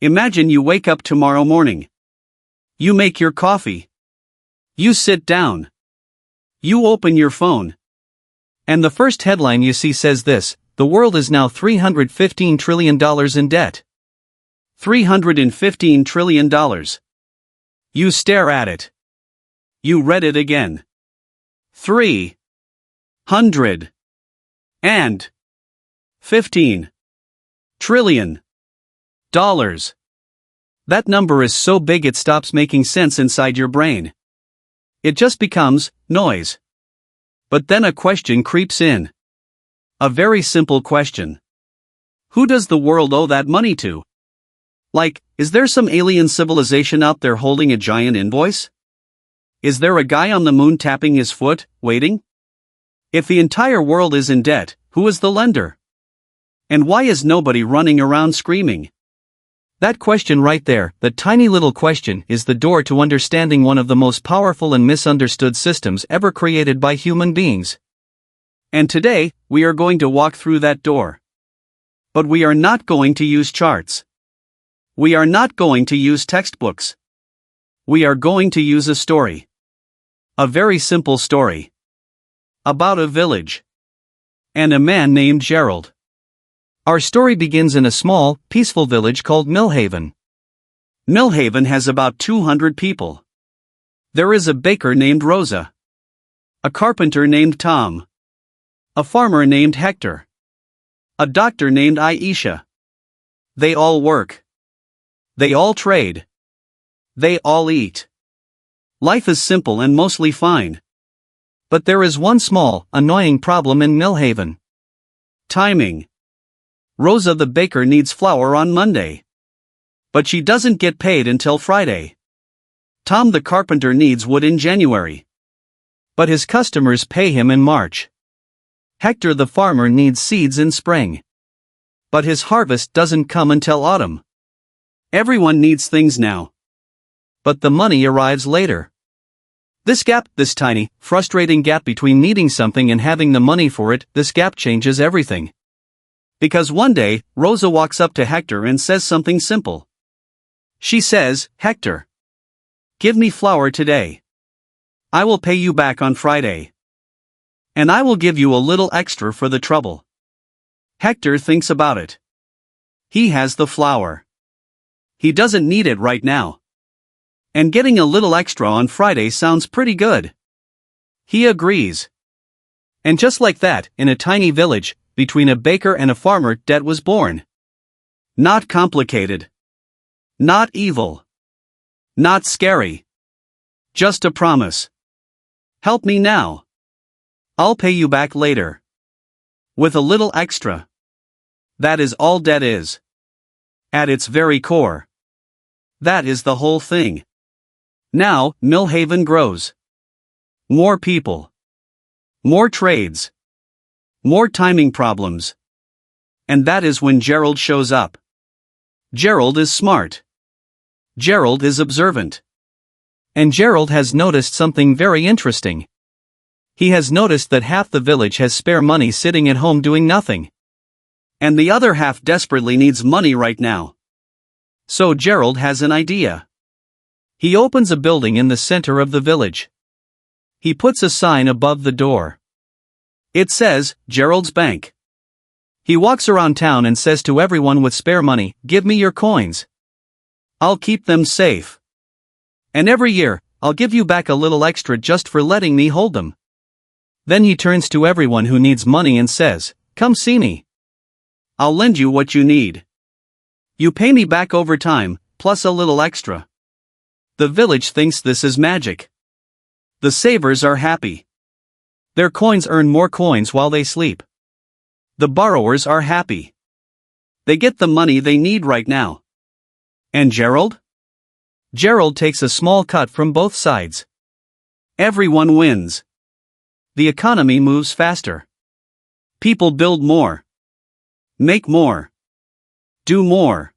Imagine you wake up tomorrow morning. You make your coffee. You sit down. You open your phone. And the first headline you see says this: the world is now $315 trillion in debt. $315 trillion. You stare at it. You read it again. 315 trillion dollars. That number is so big it stops making sense inside your brain. It just becomes noise. But then a question creeps in. A very simple question. Who does the world owe that money to? Like, is there some alien civilization out there holding a giant invoice? Is there a guy on the moon tapping his foot, waiting? If the entire world is in debt, who is the lender? And why is nobody running around screaming? That question right there, that tiny little question, is the door to understanding one of the most powerful and misunderstood systems ever created by human beings. And today, we are going to walk through that door. But we are not going to use charts. We are not going to use textbooks. We are going to use a story. A very simple story. About a village. And a man named Gerald. Our story begins in a small, peaceful village called Millhaven. Millhaven has about 200 people. There is a baker named Rosa. A carpenter named Tom. A farmer named Hector. A doctor named Aisha. They all work. They all trade. They all eat. Life is simple and mostly fine. But there is one small, annoying problem in Millhaven. Timing. Rosa the baker needs flour on Monday. But she doesn't get paid until Friday. Tom the carpenter needs wood in January. But his customers pay him in March. Hector the farmer needs seeds in spring. But his harvest doesn't come until autumn. Everyone needs things now. But the money arrives later. This gap, this tiny, frustrating gap between needing something and having the money for it, this gap changes everything. Because one day, Rosa walks up to Hector and says something simple. She says, "Hector, give me flour today. I will pay you back on Friday. And I will give you a little extra for the trouble." Hector thinks about it. He has the flour. He doesn't need it right now. And getting a little extra on Friday sounds pretty good. He agrees. And just like that, in a tiny village, between a baker and a farmer, debt was born. Not complicated. Not evil. Not scary. Just a promise. Help me now. I'll pay you back later. With a little extra. That is all debt is. At its very core. That is the whole thing. Now, Millhaven grows. More people. More trades. More timing problems. And that is when Gerald shows up. Gerald is smart. Gerald is observant. And Gerald has noticed something very interesting. He has noticed that half the village has spare money sitting at home doing nothing. And the other half desperately needs money right now. So Gerald has an idea. He opens a building in the center of the village. He puts a sign above the door. It says, Gerald's Bank. He walks around town and says to everyone with spare money, "Give me your coins. I'll keep them safe. And every year, I'll give you back a little extra just for letting me hold them." Then he turns to everyone who needs money and says, "Come see me. I'll lend you what you need. You pay me back over time, plus a little extra." The village thinks this is magic. The savers are happy. Their coins earn more coins while they sleep. The borrowers are happy. They get the money they need right now. And Gerald? Gerald takes a small cut from both sides. Everyone wins. The economy moves faster. People build more. Make more. Do more.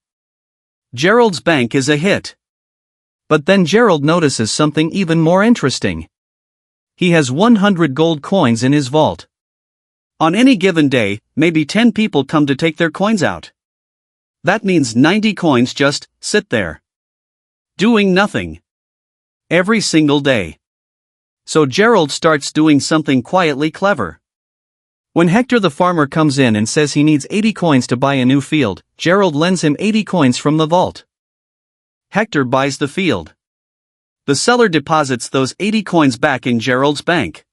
Gerald's bank is a hit. But then Gerald notices something even more interesting. He has 100 gold coins in his vault. On any given day, maybe 10 people come to take their coins out. That means 90 coins just sit there, doing nothing, every single day. So Gerald starts doing something quietly clever. When Hector the farmer comes in and says he needs 80 coins to buy a new field, Gerald lends him 80 coins from the vault. Hector buys the field. The seller deposits those 80 coins back in Gerald's bank.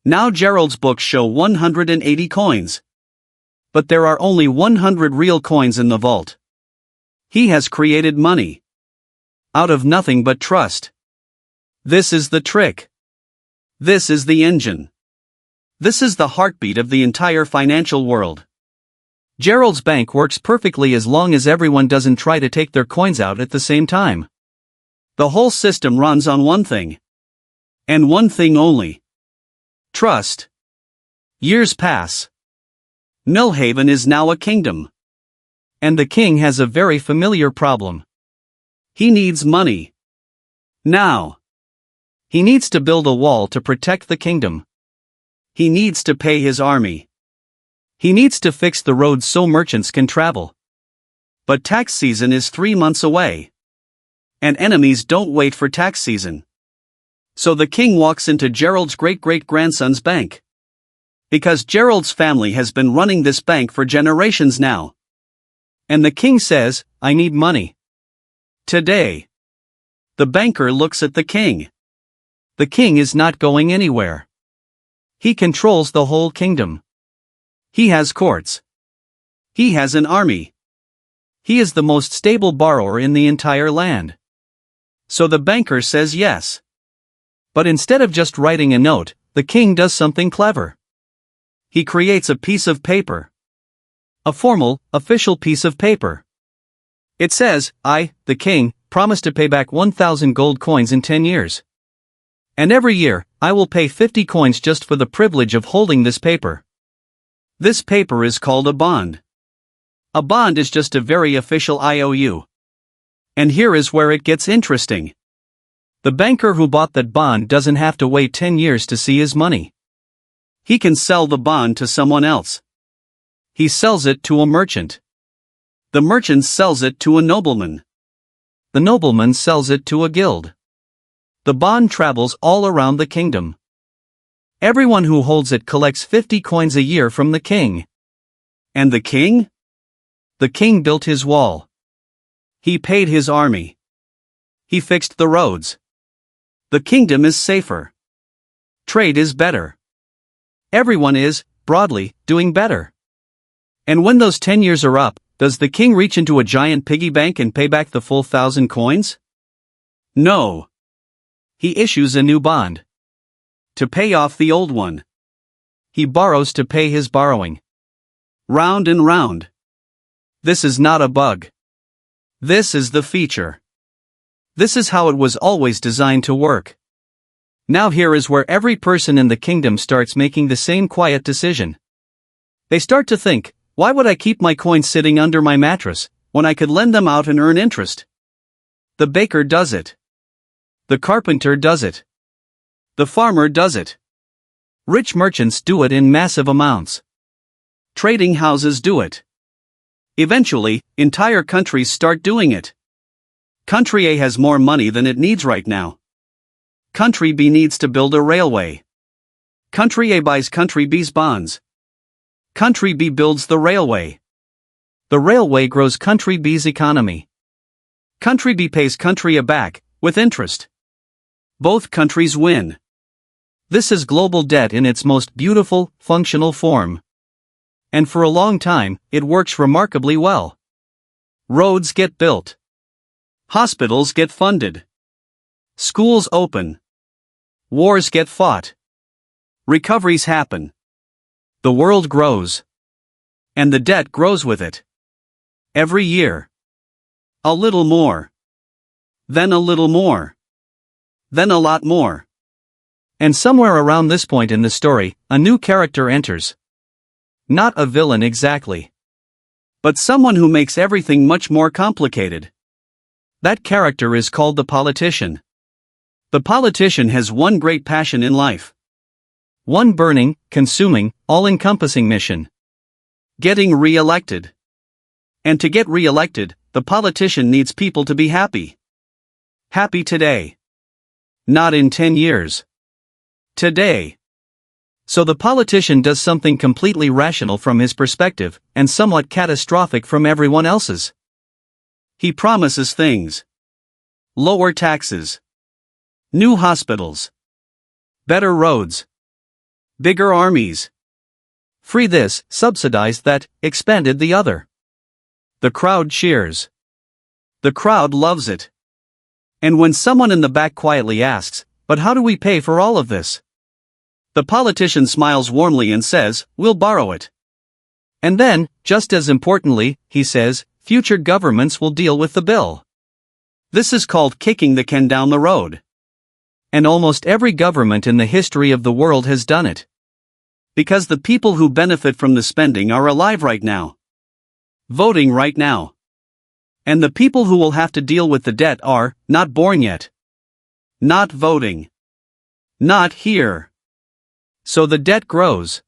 Now Gerald's books show 180 coins. But there are only 100 real coins in the vault. He has created money out of nothing but trust. This is the trick. This is the engine. This is the heartbeat of the entire financial world. Gerald's bank works perfectly as long as everyone doesn't try to take their coins out at the same time. The whole system runs on one thing. And one thing only. Trust. Years pass. Millhaven is now a kingdom. And the king has a very familiar problem. He needs money. Now. He needs to build a wall to protect the kingdom. He needs to pay his army. He needs to fix the roads so merchants can travel. But tax season is 3 months away. And enemies don't wait for tax season. So the king walks into Gerald's great-great-grandson's bank. Because Gerald's family has been running this bank for generations now. And the king says, "I need money. Today." The banker looks at the king. The king is not going anywhere. He controls the whole kingdom. He has courts. He has an army. He is the most stable borrower in the entire land. So the banker says yes. But instead of just writing a note, the king does something clever. He creates a piece of paper. A formal, official piece of paper. It says, "I, the king, promise to pay back 1,000 gold coins in 10 years. And every year, I will pay 50 coins just for the privilege of holding this paper." This paper is called a bond. A bond is just a very official IOU. And here is where it gets interesting. The banker who bought that bond doesn't have to wait 10 years to see his money. He can sell the bond to someone else. He sells it to a merchant. The merchant sells it to a nobleman. The nobleman sells it to a guild. The bond travels all around the kingdom. Everyone who holds it collects 50 coins a year from the king. And the king? The king built his wall. He paid his army. He fixed the roads. The kingdom is safer. Trade is better. Everyone is, broadly, doing better. And when those 10 years are up, does the king reach into a giant piggy bank and pay back the full 1,000 coins? No. He issues a new bond. To pay off the old one. He borrows to pay his borrowing. Round and round. This is not a bug. This is the feature. This is how it was always designed to work. Now here is where every person in the kingdom starts making the same quiet decision. They start to think, why would I keep my coins sitting under my mattress, when I could lend them out and earn interest? The baker does it. The carpenter does it. The farmer does it. Rich merchants do it in massive amounts. Trading houses do it. Eventually, entire countries start doing it. Country A has more money than it needs right now. Country B needs to build a railway. Country A buys Country B's bonds. Country B builds the railway. The railway grows Country B's economy. Country B pays Country A back, with interest. Both countries win. This is global debt in its most beautiful, functional form. And for a long time, it works remarkably well. Roads get built. Hospitals get funded. Schools open. Wars get fought. Recoveries happen. The world grows. And the debt grows with it. Every year. A little more. Then a little more. Then a lot more. And somewhere around this point in the story, a new character enters. Not a villain exactly. But someone who makes everything much more complicated. That character is called the politician. The politician has one great passion in life. One burning, consuming, all-encompassing mission. Getting re-elected. And to get re-elected, the politician needs people to be happy. Happy today. Not in 10 years. Today. So the politician does something completely rational from his perspective, and somewhat catastrophic from everyone else's. He promises things. Lower taxes. New hospitals. Better roads. Bigger armies. Free this, subsidized that, expanded the other. The crowd cheers. The crowd loves it. And when someone in the back quietly asks, "But how do we pay for all of this?" the politician smiles warmly and says, "We'll borrow it." And then, just as importantly, he says, "Future governments will deal with the bill." This is called kicking the can down the road. And almost every government in the history of the world has done it. Because the people who benefit from the spending are alive right now. Voting right now. And the people who will have to deal with the debt are not born yet. Not voting. Not here. So the debt grows.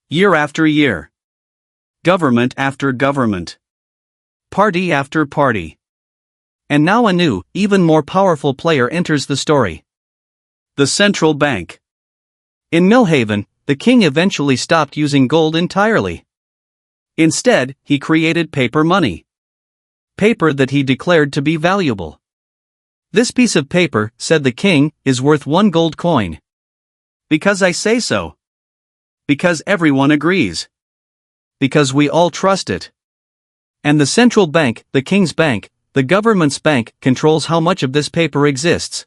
Year after year. Government after government. Party after party. And now a new, even more powerful player enters the story. The central bank. In Millhaven, the king eventually stopped using gold entirely. Instead, he created paper money. Paper that he declared to be valuable. This piece of paper, said the king, is worth 1 gold coin. Because I say so. Because everyone agrees. Because we all trust it. And the central bank, the king's bank, the government's bank, controls how much of this paper exists.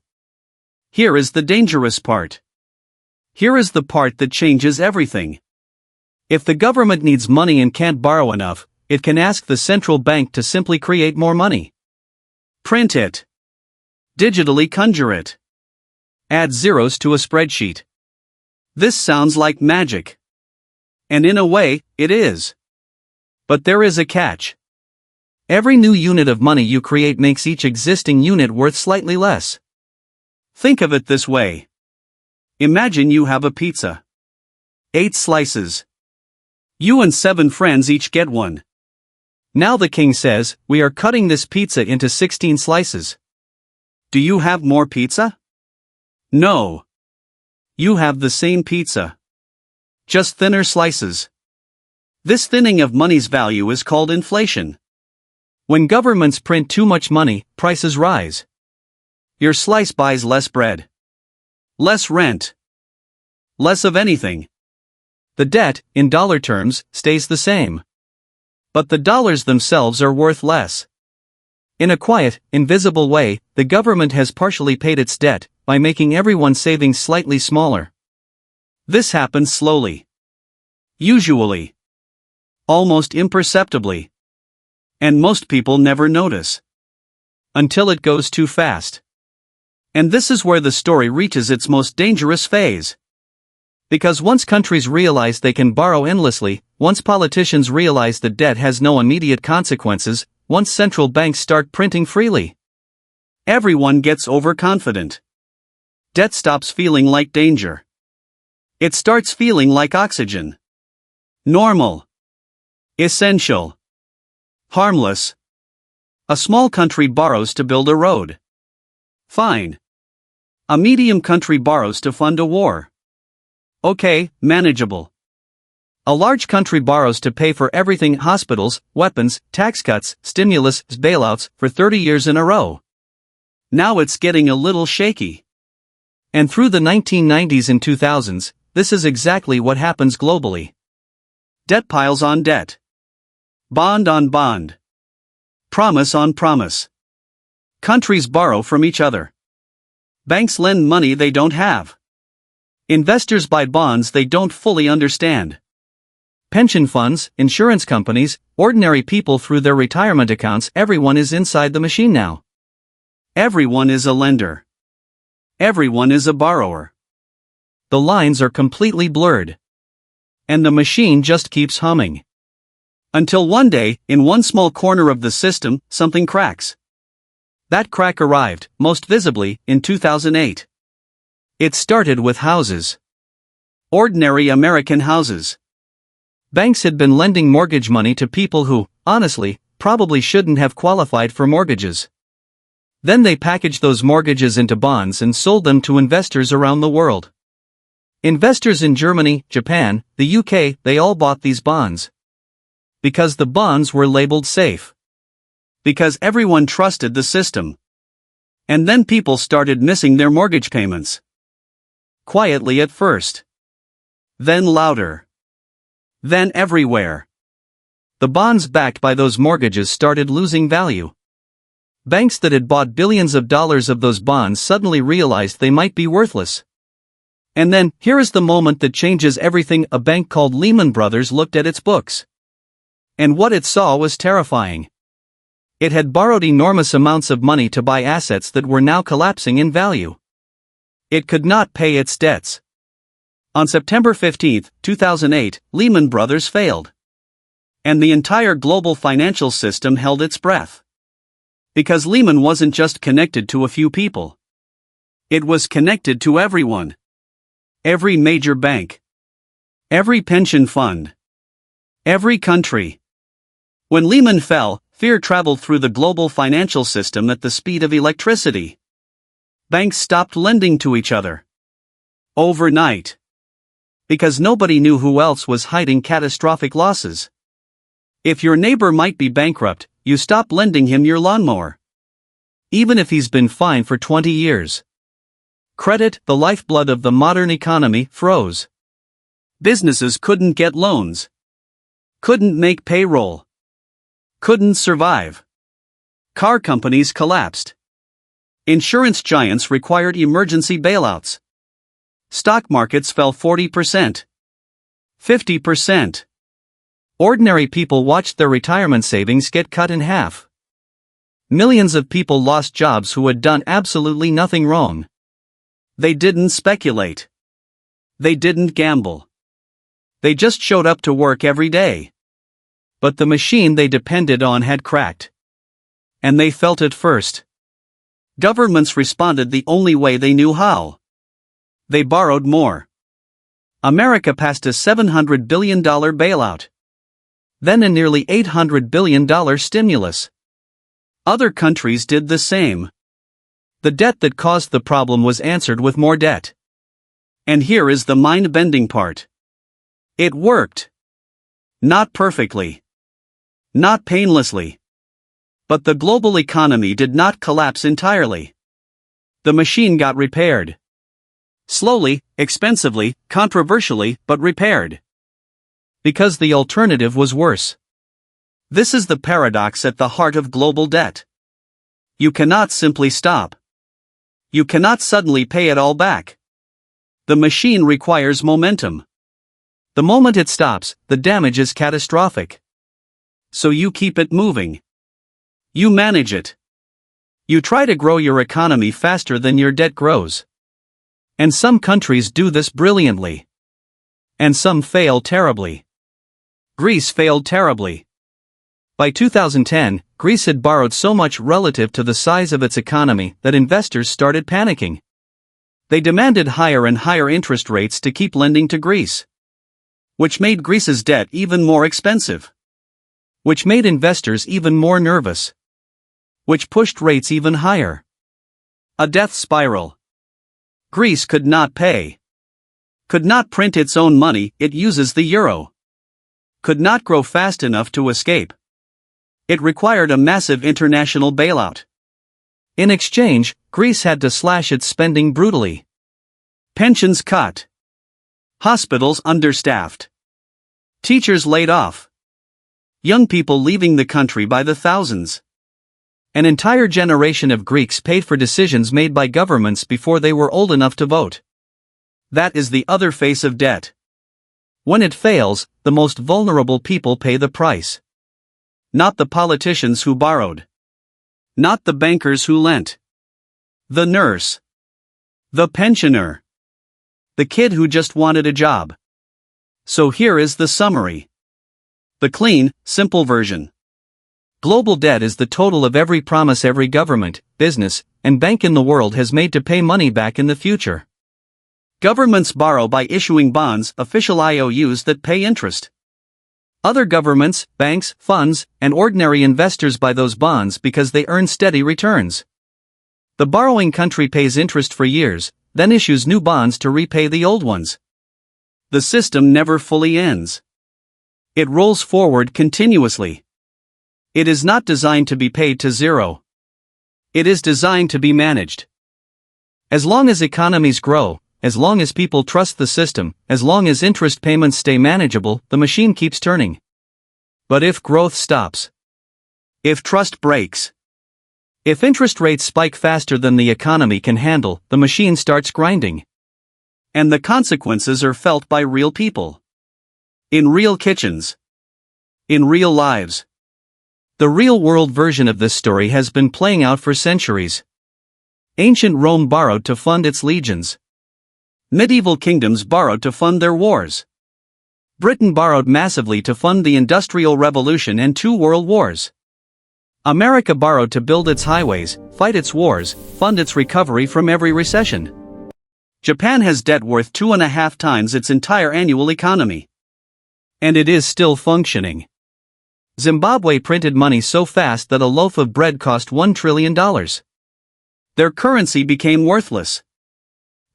Here is the dangerous part. Here is the part that changes everything. If the government needs money and can't borrow enough, it can ask the central bank to simply create more money. Print it. Digitally conjure it. Add zeros to a spreadsheet. This sounds like magic. And in a way, it is. But there is a catch. Every new unit of money you create makes each existing unit worth slightly less. Think of it this way. Imagine you have a pizza. 8 slices. You and 7 friends each get one. Now the king says, "We are cutting this pizza into 16 slices. Do you have more pizza?" No. You have the same pizza. Just thinner slices. This thinning of money's value is called inflation. When governments print too much money, prices rise. Your slice buys less bread. Less rent. Less of anything. The debt, in dollar terms, stays the same. But the dollars themselves are worth less. In a quiet, invisible way, the government has partially paid its debt, by making everyone's savings slightly smaller. This happens slowly. Usually. Almost imperceptibly. And most people never notice. Until it goes too fast. And this is where the story reaches its most dangerous phase. Because once countries realize they can borrow endlessly, once politicians realize that debt has no immediate consequences, once central banks start printing freely, everyone gets overconfident. Debt stops feeling like danger. It starts feeling like oxygen. Normal. Essential. Harmless. A small country borrows to build a road. Fine. A medium country borrows to fund a war. Okay, manageable. A large country borrows to pay for everything: hospitals, weapons, tax cuts, stimulus, bailouts, for 30 years in a row. Now it's getting a little shaky. And through the 1990s and 2000s, this is exactly what happens globally. Debt piles on debt. Bond on bond. Promise on promise. Countries borrow from each other. Banks lend money they don't have. Investors buy bonds they don't fully understand. Pension funds, insurance companies, ordinary people through their retirement accounts, everyone is inside the machine now. Everyone is a lender. Everyone is a borrower. The lines are completely blurred. And the machine just keeps humming. Until one day, in one small corner of the system, something cracks. That crack arrived, most visibly, in 2008. It started with houses. Ordinary American houses. Banks had been lending mortgage money to people who, honestly, probably shouldn't have qualified for mortgages. Then they packaged those mortgages into bonds and sold them to investors around the world. Investors in Germany, Japan, the UK, they all bought these bonds. Because the bonds were labeled safe. Because everyone trusted the system. And then people started missing their mortgage payments. Quietly at first. Then louder. Then everywhere. The bonds backed by those mortgages started losing value. Banks that had bought billions of dollars of those bonds suddenly realized they might be worthless. And then, here is the moment that changes everything. A bank called Lehman Brothers looked at its books. And what it saw was terrifying. It had borrowed enormous amounts of money to buy assets that were now collapsing in value. It could not pay its debts. On September 15, 2008, Lehman Brothers failed. And the entire global financial system held its breath. Because Lehman wasn't just connected to a few people. It was connected to everyone. Every major bank. Every pension fund. Every country. When Lehman fell, fear traveled through the global financial system at the speed of electricity. Banks stopped lending to each other. Overnight. Because nobody knew who else was hiding catastrophic losses. If your neighbor might be bankrupt, you stop lending him your lawnmower. Even if he's been fine for 20 years. Credit, the lifeblood of the modern economy, froze. Businesses couldn't get loans. Couldn't make payroll. Couldn't survive. Car companies collapsed. Insurance giants required emergency bailouts. Stock markets fell 40%. 50%. Ordinary people watched their retirement savings get cut in half. Millions of people lost jobs who had done absolutely nothing wrong. They didn't speculate. They didn't gamble. They just showed up to work every day. But the machine they depended on had cracked. And they felt it first. Governments responded the only way they knew how. They borrowed more. America passed a $700 billion bailout. Then a nearly $800 billion stimulus. Other countries did the same. The debt that caused the problem was answered with more debt. And here is the mind-bending part. It worked. Not perfectly. Not painlessly. But the global economy did not collapse entirely. The machine got repaired. Slowly, expensively, controversially, but repaired. Because the alternative was worse. This is the paradox at the heart of global debt. You cannot simply stop. You cannot suddenly pay it all back. The machine requires momentum. The moment it stops, the damage is catastrophic. So you keep it moving. You manage it. You try to grow your economy faster than your debt grows. And some countries do this brilliantly. And some fail terribly. Greece failed terribly. By 2010, Greece had borrowed so much relative to the size of its economy that investors started panicking. They demanded higher and higher interest rates to keep lending to Greece. Which made Greece's debt even more expensive. Which made investors even more nervous. Which pushed rates even higher. A death spiral. Greece could not pay. Could not print its own money, it uses the euro. Could not grow fast enough to escape. It required a massive international bailout. In exchange, Greece had to slash its spending brutally. Pensions cut. Hospitals understaffed. Teachers laid off. Young people leaving the country by the thousands. An entire generation of Greeks paid for decisions made by governments before they were old enough to vote. That is the other face of debt. When it fails, the most vulnerable people pay the price. Not the politicians who borrowed. Not the bankers who lent. The nurse. The pensioner. The kid who just wanted a job. So here is the summary. The clean, simple version. Global debt is the total of every promise every government, business, and bank in the world has made to pay money back in the future. Governments borrow by issuing bonds, official IOUs that pay interest. Other governments, banks, funds, and ordinary investors buy those bonds because they earn steady returns. The borrowing country pays interest for years, then issues new bonds to repay the old ones. The system never fully ends. It rolls forward continuously. It is not designed to be paid to zero. It is designed to be managed. As long as economies grow, as long as people trust the system, as long as interest payments stay manageable, the machine keeps turning. But if growth stops, if trust breaks, if interest rates spike faster than the economy can handle, the machine starts grinding. And the consequences are felt by real people. In real kitchens. In real lives. The real-world version of this story has been playing out for centuries. Ancient Rome borrowed to fund its legions. Medieval kingdoms borrowed to fund their wars. Britain borrowed massively to fund the Industrial Revolution and 2 world wars. America borrowed to build its highways, fight its wars, fund its recovery from every recession. Japan has debt worth 2.5 times its entire annual economy. And it is still functioning. Zimbabwe printed money so fast that a loaf of bread cost $1 trillion. Their currency became worthless.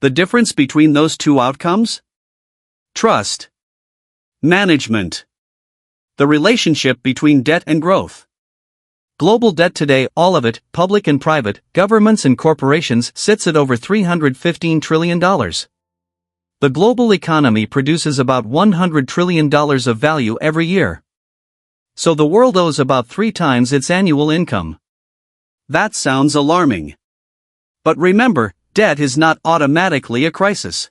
The difference between those two outcomes? Trust. Management. The relationship between debt and growth. Global debt today, all of it, public and private, governments and corporations, sits at over $315 trillion. The global economy produces about $100 trillion of value every year. So the world owes about 3 times its annual income. That sounds alarming. But remember, debt is not automatically a crisis.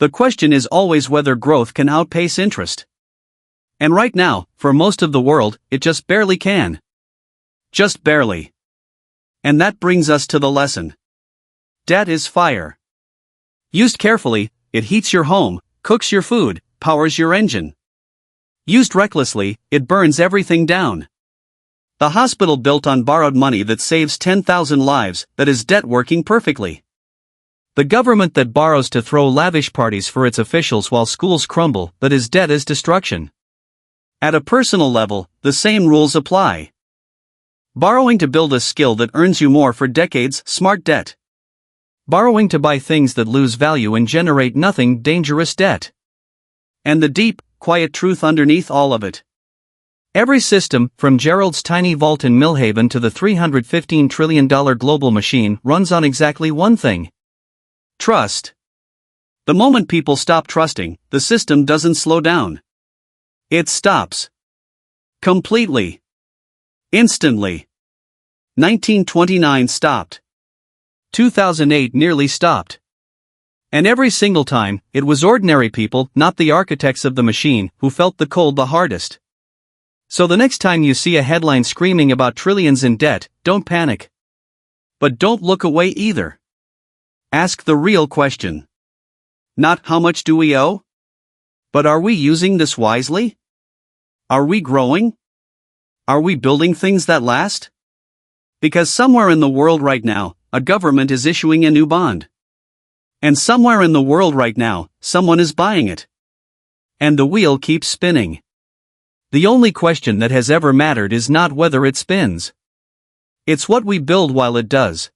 The question is always whether growth can outpace interest. And right now, for most of the world, it just barely can. Just barely. And that brings us to the lesson. Debt is fire. Used carefully, it heats your home, cooks your food, powers your engine. Used recklessly, it burns everything down. The hospital built on borrowed money that saves 10,000 lives, that is debt working perfectly. The government that borrows to throw lavish parties for its officials while schools crumble, that is debt is destruction. At a personal level, the same rules apply. Borrowing to build a skill that earns you more for decades, smart debt. Borrowing to buy things that lose value and generate nothing, dangerous debt. And the deep, quiet truth underneath all of it. Every system, from Gerald's tiny vault in Millhaven to the $315 trillion global machine, runs on exactly one thing. Trust. The moment people stop trusting, the system doesn't slow down. It stops. Completely. Instantly. 1929 stopped. 2008 nearly stopped. And every single time, it was ordinary people, not the architects of the machine, who felt the cold the hardest. So the next time you see a headline screaming about trillions in debt, don't panic. But don't look away either. Ask the real question. Not how much do we owe? But are we using this wisely? Are we growing? Are we building things that last? Because somewhere in the world right now, a government is issuing a new bond. And somewhere in the world right now, someone is buying it. And the wheel keeps spinning. The only question that has ever mattered is not whether it spins. It's what we build while it does.